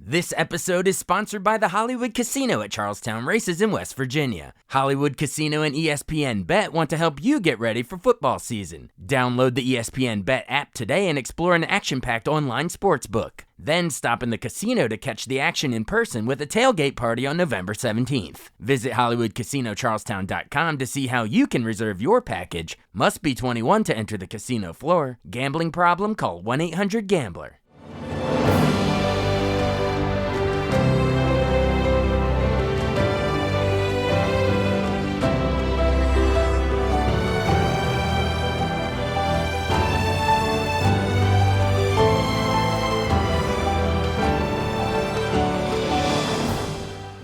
This episode is sponsored by the Hollywood Casino at Charlestown Races in West Virginia. Hollywood Casino and ESPN Bet want to help you get ready for football season. Download the ESPN Bet app today and explore an action-packed online sports book. Then stop in the casino to catch the action in person with a tailgate party on November 17th. Visit HollywoodCasinoCharlestown.com to see how you can reserve your package. Must be 21 to enter the casino floor. Gambling problem? Call 1-800-GAMBLER.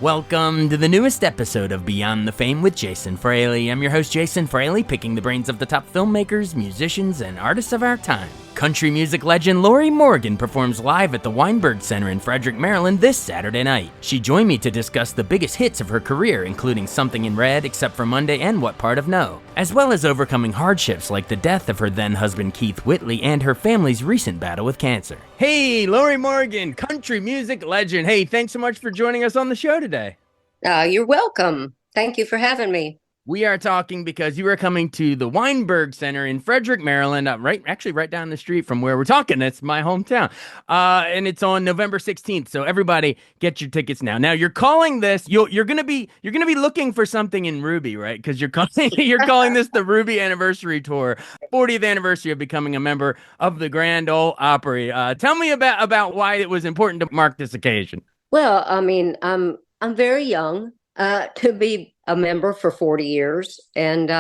Welcome to the newest episode of Beyond the Fame with Jason Fraley. I'm your host, Jason Fraley, picking the brains of the top filmmakers, musicians, and artists of our time. Country music legend Lorrie Morgan performs live at the Weinberg Center in Frederick, Maryland this Saturday night. She joined me to discuss the biggest hits of her career, including Something in Red, Except for Monday, and What Part of No, as well as overcoming hardships like the death of her then-husband Keith Whitley and her family's recent battle with cancer. Hey, Lorrie Morgan, country music legend. Hey, thanks so much for joining us on the show today. You're welcome. Thank you for having me. We are talking because you are coming to the Weinberg Center in Frederick, Maryland, right down the street from where we're talking. It's my hometown. And it's on November 16th. So everybody get your tickets now. Now you're calling this, you're going to be looking for something in Ruby, right? Because you're calling this the Ruby Anniversary Tour, 40th anniversary of becoming a member of the Grand Ole Opry. Tell me about why it was important to mark this occasion. Well, I mean, I'm very young to be a member for 40 years, and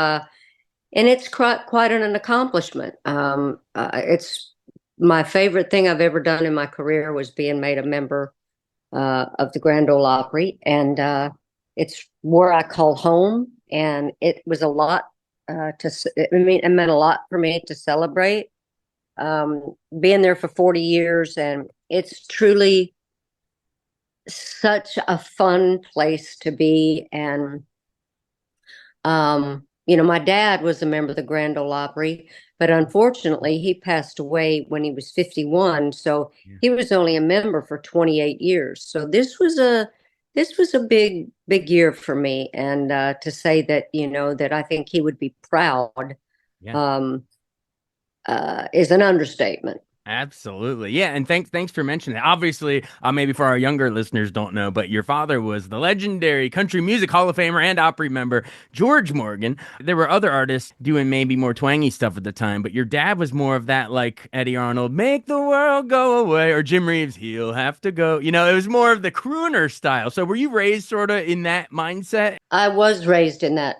it's quite an accomplishment. It's my favorite thing I've ever done in my career was being made a member of the Grand Ole Opry, and it's where I call home. And it was a lot it meant a lot for me to celebrate being there for 40 years, and it's truly such a fun place to be. And my dad was a member of the Grand Ole Opry, but unfortunately he passed away when he was 51. So he was only a member for 28 years. So this was a big year for me. And to say that, that I think he would be proud is an understatement. Absolutely. Yeah. And thanks for mentioning that. Obviously, maybe for our younger listeners don't know, but your father was the legendary Country Music Hall of Famer and Opry member, George Morgan. There were other artists doing maybe more twangy stuff at the time, but your dad was more of that, like Eddie Arnold, Make the World Go Away, or Jim Reeves, He'll Have to Go. It was more of the crooner style. So were you raised sort of in that mindset? I was raised in that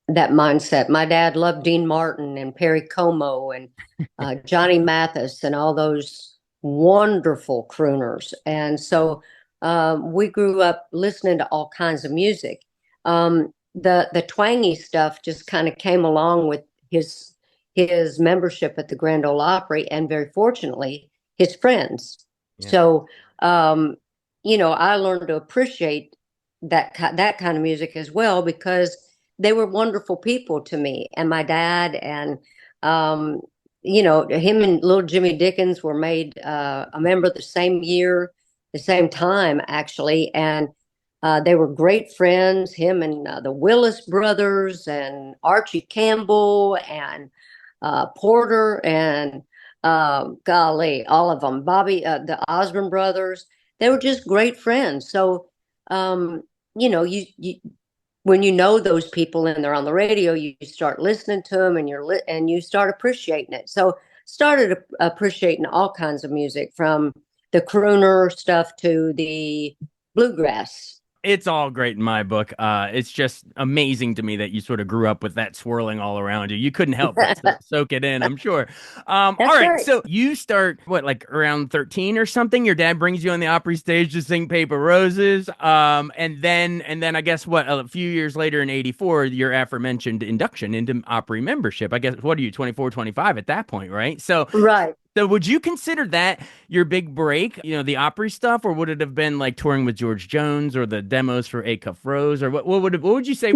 mindset. My dad loved Dean Martin and Perry Como and Johnny Mathis and all those wonderful crooners. And so we grew up listening to all kinds of music. The twangy stuff just kind of came along with his membership at the Grand Ole Opry, and very fortunately, his friends. Yeah. So, I learned to appreciate that kind of music as well, because they were wonderful people to me. And my dad and, him and little Jimmy Dickens were made a member the same year, the same time, actually. And they were great friends, him and the Willis brothers and Archie Campbell and Porter and, golly, all of them, Bobby, the Osborne brothers. They were just great friends. So, when you know those people and they're on the radio, you start listening to them, and you start appreciating it. So started appreciating all kinds of music, from the crooner stuff to the bluegrass. It's all great in my book. It's just amazing to me that you sort of grew up with that swirling all around you. You couldn't help but soak it in, I'm sure. All right. So you start, like around 13 or something? Your dad brings you on the Opry stage to sing Paper Roses. And then I guess a few years later in 84, your aforementioned induction into Opry membership. I guess, what are you, 24, 25 at that point, right? So, right. So would you consider that your big break, the Opry stuff, or would it have been like touring with George Jones or the demos for A Cuff Rose, or what would you say?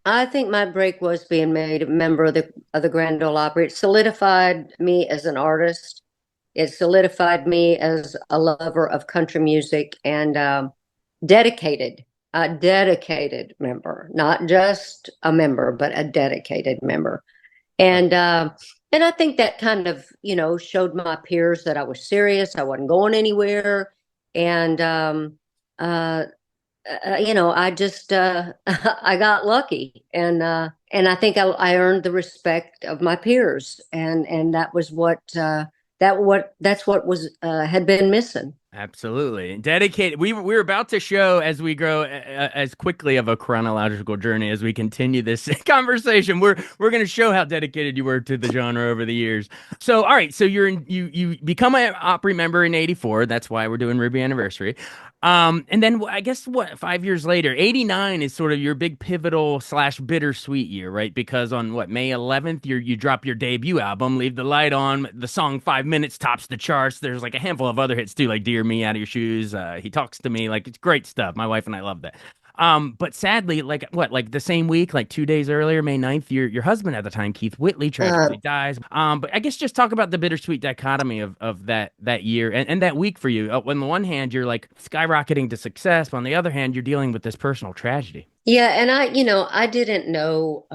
I think my break was being made a member of the Grand Ole Opry. It solidified me as an artist, It solidified me as a lover of country music and dedicated, a dedicated member, not just a member, but a dedicated member. Right. And I think that kind of, showed my peers that I was serious. I wasn't going anywhere. And uh, I just I got lucky, and I think I earned the respect of my peers, and that was that's what was had been missing. Absolutely. Dedicated. We're about to show as we grow as quickly of a chronological journey as we continue this conversation. We're going to show how dedicated you were to the genre over the years. So, all right. So you become an Opry member in '84. That's why we're doing Ruby Anniversary. And then I guess what 5 years later, '89 is sort of your big pivotal slash bittersweet year, right? Because on what May 11th, you drop your debut album, Leave the Light On. The song 5 Minutes tops the charts. There's like a handful of other hits too, like Dear Me, Out of Your Shoes. He Talks to Me. Like it's great stuff. My wife and I love that. But sadly, like the same week, like 2 days earlier, May 9th, your husband at the time, Keith Whitley, Uh, tragically dies. But I guess just talk about the bittersweet dichotomy of that year and that week for you. On the one hand, you're like skyrocketing to success, but on the other hand, you're dealing with this personal tragedy. yeah, and I didn't know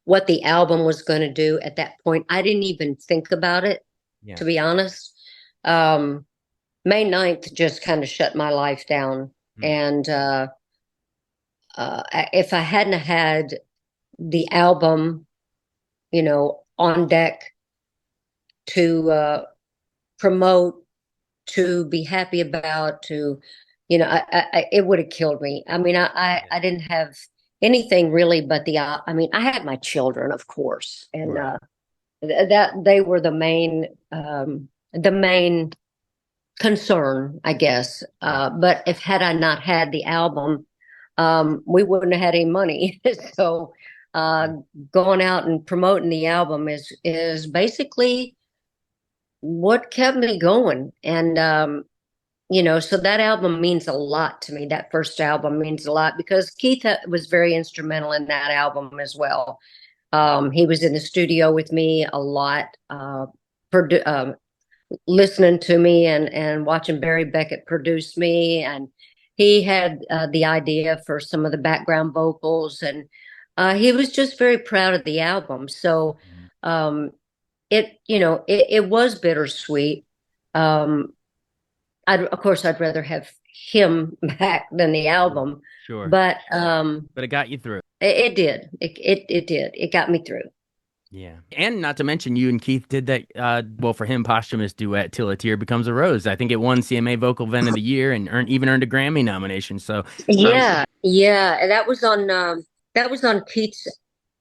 what the album was going to do at that point. I didn't even think about it, Yeah. to be honest. Um, May 9th just kind of shut my life down. Hmm. And if I hadn't had the album, on deck to promote, to be happy about, it would have killed me. I mean, Yeah. I didn't have anything really but I mean, I had my children, of course, and Right. that they were the main concern, I guess. Yeah. But if had I not had the album, we wouldn't have had any money. So uh, Yeah. going out and promoting the album is basically what kept me going. And so that album means a lot to me. That first album means a lot because Keith was very instrumental in that album as well. He was in the studio with me a lot, listening to me and watching Barry Beckett produce me, and he had the idea for some of the background vocals, and he was just very proud of the album. So Mhm. um, it was bittersweet. Um, of course, I'd rather have him back than the Sure. album, Sure. but But it got you through. it did. It did. It got me through. Yeah. And not to mention you and Keith did that well for him posthumous duet Till a Tear Becomes a Rose. I think it won CMA Vocal Event of the Year and earned a Grammy nomination. So Yeah, yeah, and that was on Keith's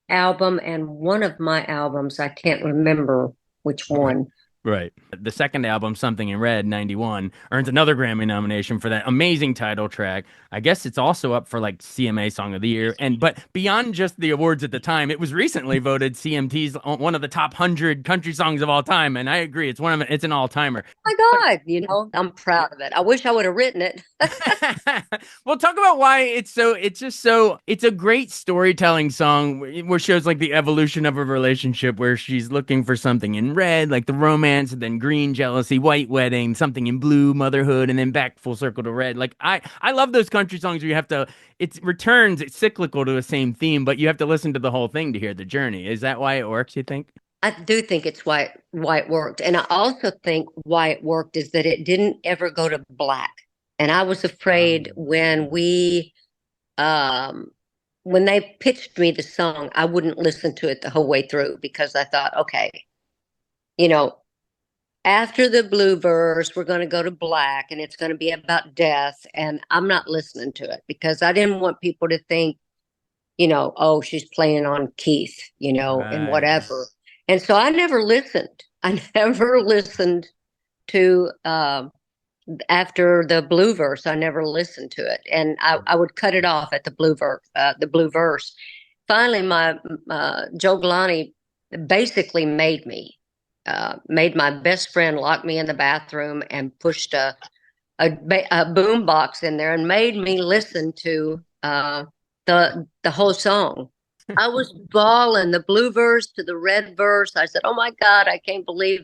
album and one of my albums. I can't remember which right. one. Right. The second album, Something in Red, '91, earns another Grammy nomination for that amazing title track. I guess it's also up for like CMA Song of the Year. But beyond just the awards at the time, it was recently voted CMT's one of the top 100 country songs of all time. And I agree, it's an all-timer. My But God, I'm proud of it. I wish I would have written it. well, talk about why it's a great storytelling song where shows like the evolution of a relationship where she's looking for something in red, like the romance, and then green, jealousy, white wedding, something in blue, motherhood, and then back full circle to red. Like I love those country songs where you have to, it's cyclical to the same theme, but you have to listen to the whole thing to hear the journey. Is that why it works, you think? I do think it's why it worked. And I also think why it worked is that it didn't ever go to black. And I was afraid um when they pitched me the song, I wouldn't listen to it the whole way through because I thought, okay, you know, after the blue verse, we're going to go to black and it's going to be about death. And I'm not listening to it because I didn't want people to think, oh, she's playing on Keith, and Right. whatever. And so I never listened. I never listened to after the blue verse. I never listened to it, and I would cut it off at the blue verse. The blue verse. Finally, my Joe Galani basically made my best friend lock me in the bathroom and pushed a boom box in there and made me listen to the whole song. I was bawling the blue verse to the red verse. I said, "Oh my God, I can't believe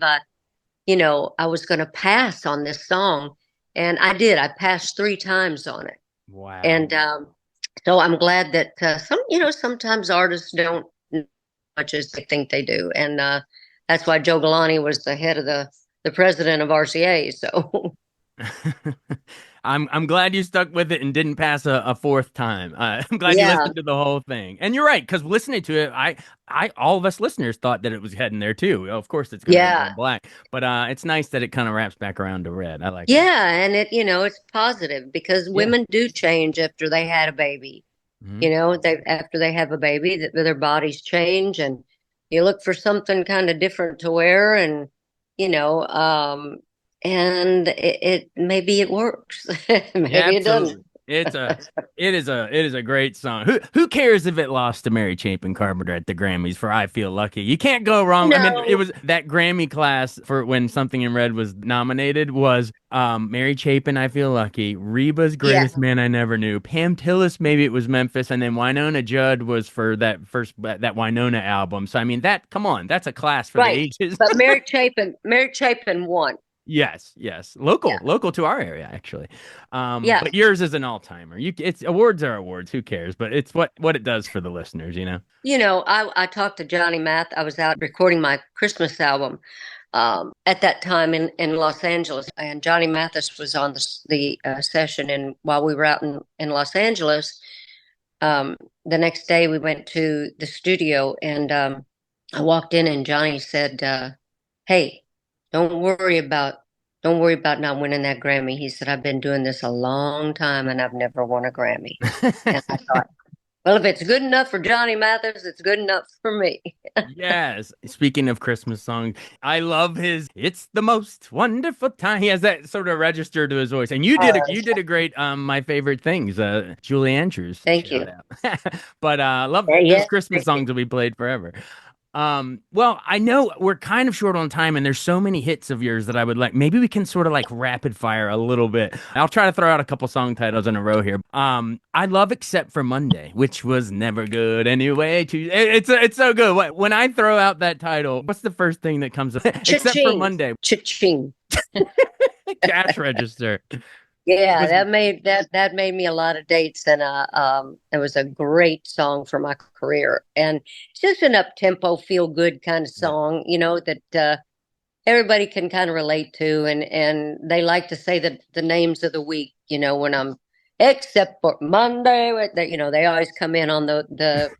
I was going to pass on this song. And I did. I passed 3 times on it. Wow. And so I'm glad that sometimes artists don't know as much as they think they do. And that's why Joe Galante was the head of the president of RCA. So I'm glad you stuck with it and didn't pass a fourth time. I'm glad you yeah, listened to the whole thing. And you're right, because listening to it, all of us listeners thought that it was heading there too. Of course, it's going to end yeah, all black, but it's nice that it kind of wraps back around to red. I like that. yeah. And it's positive because Yeah. women do change after they had a baby. Hmm. They after they have a baby, that their bodies change, and you look for something kind of different to wear, and you know, um, and it maybe it works, Yeah, maybe it doesn't. absolutely. It is a great song. Who cares if it lost to Mary Chapin Carpenter at the Grammys for I Feel Lucky? You can't go wrong. I mean, it No, was that Grammy class for when Something in Red was nominated was Mary Chapin, I Feel Lucky, Reba's yeah, Greatest Man I Never Knew, Pam Tillis, maybe it was Memphis, and then Winona Judd was for that Winona album. So I mean that come on, that's a class for the right. ages. But Mary Chapin won. Yes, yes. Yeah, Local to our area, actually. yeah. But yours is an all-timer. It's awards are awards. Who cares? But it's what it does for the listeners, you know? I talked to Johnny Math. I was out recording my Christmas album at that time in Los Angeles, and Johnny Mathis was on the session. And while we were out in Los Angeles, um, the next day we went to the studio, and I walked in, and Johnny said, "Hey, don't worry about don't worry about not winning that Grammy." He said, "I've been doing this a long time, and I've never won a Grammy." And I thought, well, if it's good enough for Johnny Mathis, it's good enough for me. Yes. Speaking of Christmas songs, I love his "It's the Most Wonderful Time." He has that sort of register to his voice. And you did a great My Favorite Things, Julie Andrews Thank shout you. out. But love those Yeah, Christmas thank you. songs will be played forever. Well, I know we're kind of short on time and there's so many hits of yours that I would like. Maybe we can sort of like rapid fire a little bit. I'll try to throw out a couple song titles in a row here. I love Except for Monday, which was never good anyway. It's so good. When I throw out that title, what's the first thing that comes up? Except for Cha-ching, Monday, cha-ching. cash register. Yeah, Was that made me a lot of dates, and it was a great song for my career. And it's just an up tempo, feel good kind of yeah. song, that everybody can kind of relate to, and they like to say the names of the week, when I'm except for Monday, they always come in on the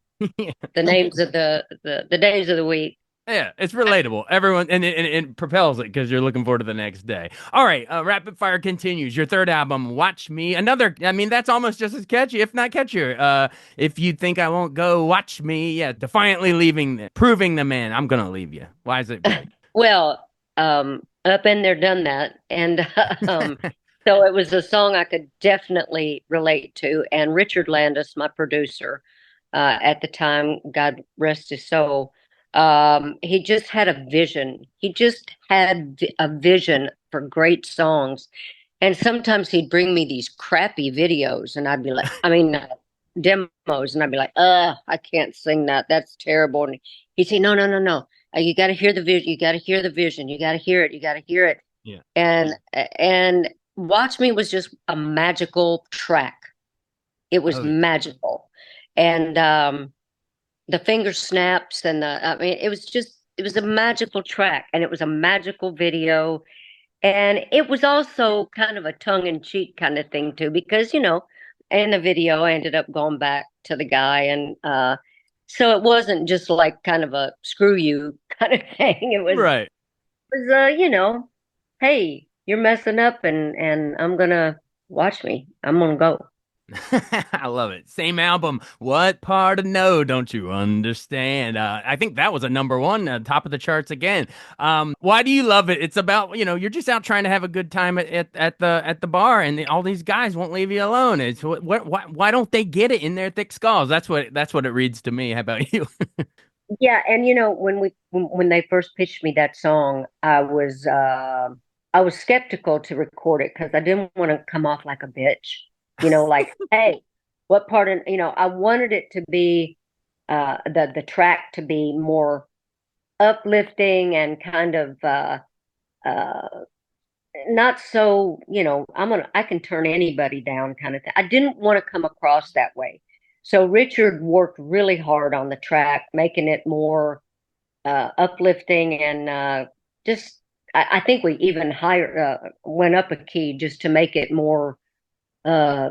names of the days of the week. Yeah, it's relatable. Everyone, and it propels it because you're looking forward to the next day. All right, rapid fire continues. Your third album, Watch Me. Another, I mean, that's almost just as catchy, if not catchier. If you think I won't go, watch me. Yeah, defiantly proving the man. I'm gonna leave you. Why is it great? Well, up in there, done that, and so it was a song I could definitely relate to. And Richard Landis, my producer at the time, God rest his soul, he just had a vision. He just had a vision for great songs. And sometimes he'd bring me these crappy videos, and I'd be like, I mean, demos, and I'd be like, I can't sing that. That's terrible. And he'd say, no, no, no, no. You got to hear the vision. You got to hear the vision. You got to hear it. You got to hear it. Yeah. And Watch Me was just a magical track. It was Oh yeah. magical, and the finger snaps, and I mean, it was a magical track, and it was a magical video. And it was also kind of a tongue-in-cheek kind of thing too, because in the video, I ended up going back to the guy, and so it wasn't just like kind of a screw you kind of thing. Right. Hey, you're messing up, and I'm gonna watch me. I'm gonna go. I love it. Same album. What part of no don't you understand? I think that was a number one, top of the charts again. Why do you love it? It's about you're just out trying to have a good time at the bar, and all these guys won't leave you alone. It's why don't they get it in their thick skulls? That's what it reads to me. How about you? Yeah, and when they first pitched me that song, I was skeptical to record it because I didn't want to come off like a bitch. Like, hey, what part of I wanted it to be the track to be more uplifting and kind of uh, not so, I can turn anybody down kind of thing. I didn't want to come across that way. So Richard worked really hard on the track, making it more uplifting and just, I think we even went up a key just to make it more, uh,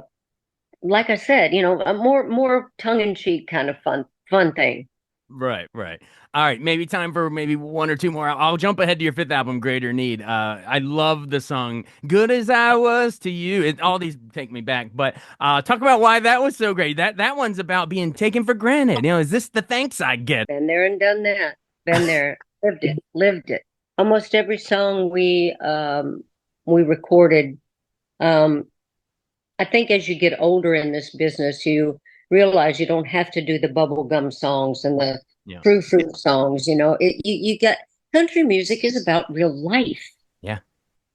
like I said, a more tongue in cheek kind of fun thing. Right, right. All right, maybe time for maybe one or two more. I'll jump ahead to your fifth album, Greater Need. I love the song "Good as I Was to You." All these take me back, but talk about why that was so great. That one's about being taken for granted. Is this the thanks I get? Been there and done that. Been there, lived it. Almost every song we recorded. Um, I think as you get older in this business, you realize you don't have to do the bubblegum songs and the Yeah, true fruit songs. You got country music is about real life, yeah.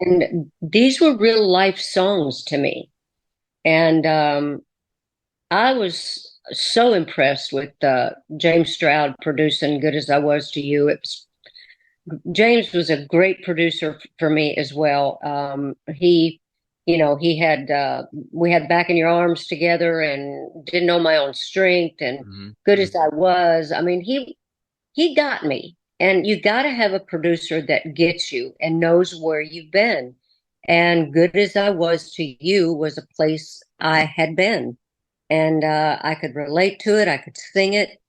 and these were real life songs to me. And I was so impressed with James Stroud producing "Good as I Was to You." James was a great producer for me as well. He had we had "Back in Your Arms" together, and "Didn't Know My Own Strength," and Hmm. "Good as I Was." I mean, he got me. And you got to have a producer that gets you and knows where you've been. And "Good as I Was to You" was a place I had been, and I could relate to it. I could sing it,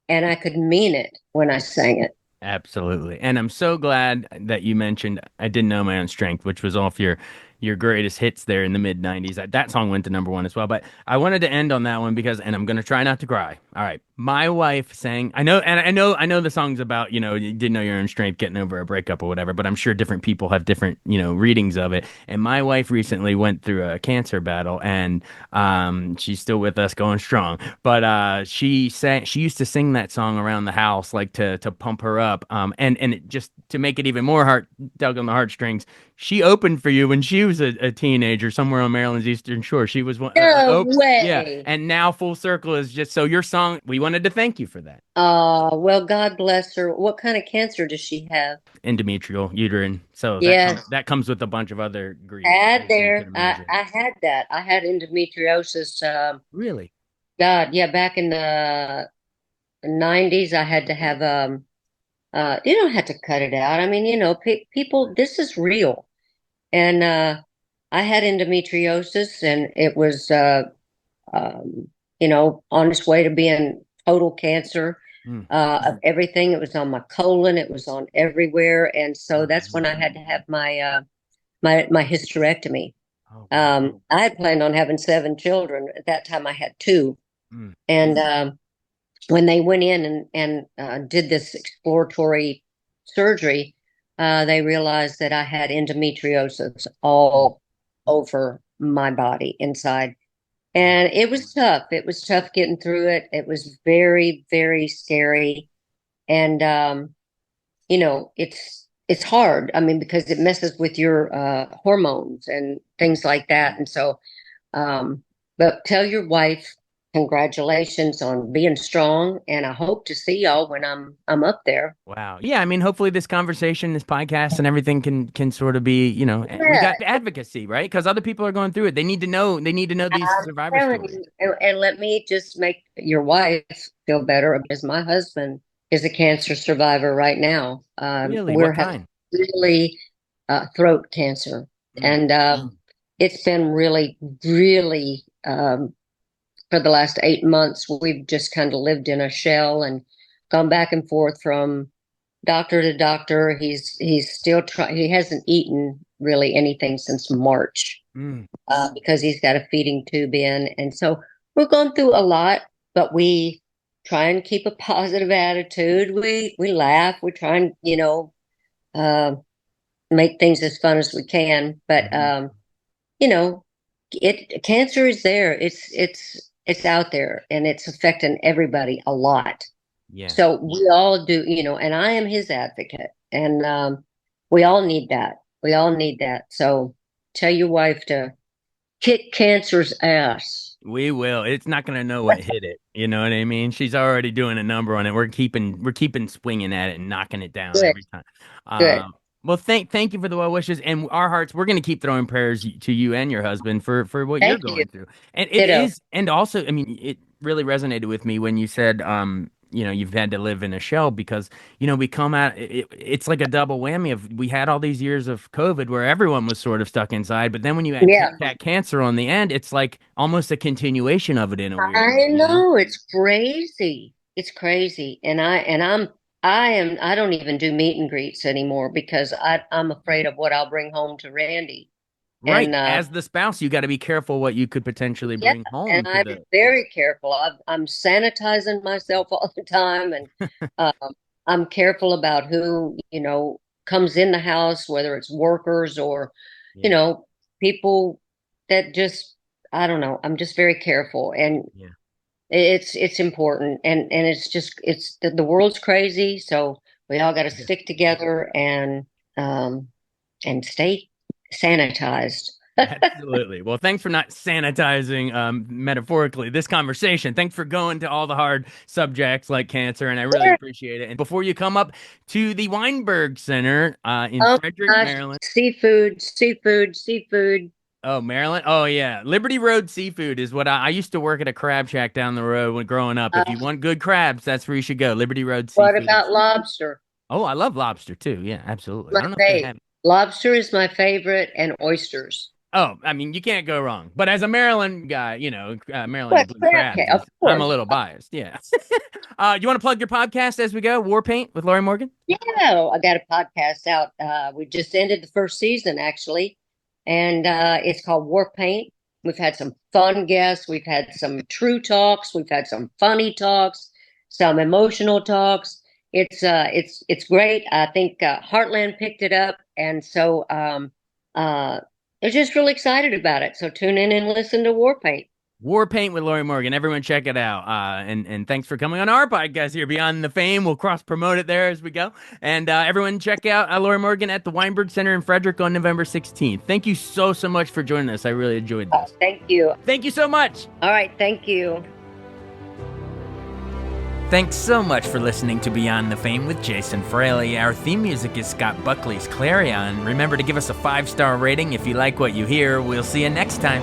and I could mean it when I sang it. Absolutely. And I'm so glad that you mentioned I Didn't Know My Own Strength, which was off your greatest hits there in the mid 90s. That song went to number one as well. But I wanted to end on that one because, and I'm going to try not to cry. All right. My wife sang, I know the song's about, you didn't know your own strength, getting over a breakup or whatever, but I'm sure different people have different, readings of it. And my wife recently went through a cancer battle and she's still with us going strong. But she used to sing that song around the house like to pump her up. And it, just to make it even more heart dug on the heartstrings, she opened for you when she was a teenager somewhere on Maryland's Eastern Shore. She was one No yeah, way. and now full circle is just so your song, we wanted to thank you for that. Well, God bless her. What kind of cancer does she have? Endometrial uterine. So Yes, that comes with a bunch of other grief, had as you can there. imagine. I had that. I had endometriosis. Really? God, yeah, back in the 90s, I had to have you don't have to cut it out. I mean, people, this is real. And I had endometriosis, and it was on its way to being total cancer Mm. of everything. It was on my colon, it was on everywhere. And so Oh, that's when I had to have my hysterectomy. oh, wow. I had planned on having seven children. At that time, I had two. Mm. And when they went in and did this exploratory surgery, they realized that I had endometriosis Mm. all over my body inside. Wow. And it was tough. It was tough getting through it. It was very, very scary. And it's hard. I mean, because it messes with your hormones and things like that. And so um, but tell your wife congratulations on being strong, and I hope to see y'all when I'm up there. Wow. Yeah, I mean, hopefully this conversation, this podcast and everything can sort of be, we Yeah, got advocacy, right? Because other people are going through it. They need to know these I'm survivor telling stories. you, and let me just make your wife feel better because my husband is a cancer survivor right now. Really? We're What having kind? really throat cancer, Mm. and it's been really, really for the last 8 months. We've just kind of lived in a shell and gone back and forth from doctor to doctor. He's still trying. He hasn't eaten really anything since March Mm. because he's got a feeding tube in, and so we're going through a lot. But we try and keep a positive attitude. We laugh. We try and uh, make things as fun as we can. But Hmm. you know, it cancer is there. It's out there, and it's affecting everybody a lot. Yeah. So we all do, and I am his advocate, and we all need that. We all need that. So tell your wife to kick cancer's ass. We will. It's not going to know what hit it. You know what I mean? She's already doing a number on it. We're keeping swinging at it and knocking it down Good, every time. good. Well, thank you for the well wishes, and our hearts. We're going to keep throwing prayers to you and your husband for what you're Thank you. going through. And it Ditto. is, and also, I mean, it really resonated with me when you said, you've had to live in a shell because, we come out. It's like a double whammy of we had all these years of COVID where everyone was sort of stuck inside, but then when you add Yeah. that cancer on the end, it's like almost a continuation of it in a weird I way. know it's crazy. It's crazy. I don't even do meet and greets anymore because I'm afraid of what I'll bring home to Randy. Right. And As the spouse, you got to be careful what you could potentially yeah, bring and home to I'm the. very careful. I'm sanitizing myself all the time, and I'm careful about who, comes in the house, whether it's workers or, you Yeah. know, people that just, I don't know. I'm just very careful, and Yeah. it's important, and it's the world's crazy, so we all got to Yeah. stick together um and stay sanitized. Absolutely. Well, thanks for not sanitizing, metaphorically, this conversation. Thanks for going to all the hard subjects like cancer, and I really appreciate it. And before you come up to the Weinberg Center in Oh Frederick, my gosh, Maryland. seafood, seafood, seafood. Oh, Maryland. Oh, yeah. Liberty Road Seafood is what I used to work at a crab shack down the road when growing up. If you Uh, want good crabs, that's where you should go. Liberty Road what Seafood. about lobster? Oh, I love lobster too. Yeah, absolutely. I My don't know if they fave. have. Lobster is my favorite, and oysters. Oh, I mean, you can't go wrong. But as a Maryland guy, Maryland What blue crab crabs cake? Of is, I'm a course. little biased. Yeah. You want to plug your podcast as we go? War Paint with Lorrie Morgan? Yeah, I got a podcast out. We just ended the first season actually, and it's called War Paint. We've had some fun guests. We've had some true talks. We've had some funny talks, some emotional talks. It's great. I think Heartland picked it up, and so uh, they're just really excited about it. So tune in and listen to War Paint. War Paint with Lorrie Morgan. Everyone check it out. And thanks for coming on our podcast here, Beyond the Fame. We'll cross promote it there as we go. And everyone check out Lorrie Morgan at the Weinberg Center in Frederick on November 16th. Thank you so much for joining us. I really enjoyed this. Thank you. Thank you so much. All right, thank you. Thanks so much for listening to Beyond the Fame with Jason Fraley. Our theme music is Scott Buckley's Clarion. Remember to give us a 5-star rating if you like what you hear. We'll see you next time.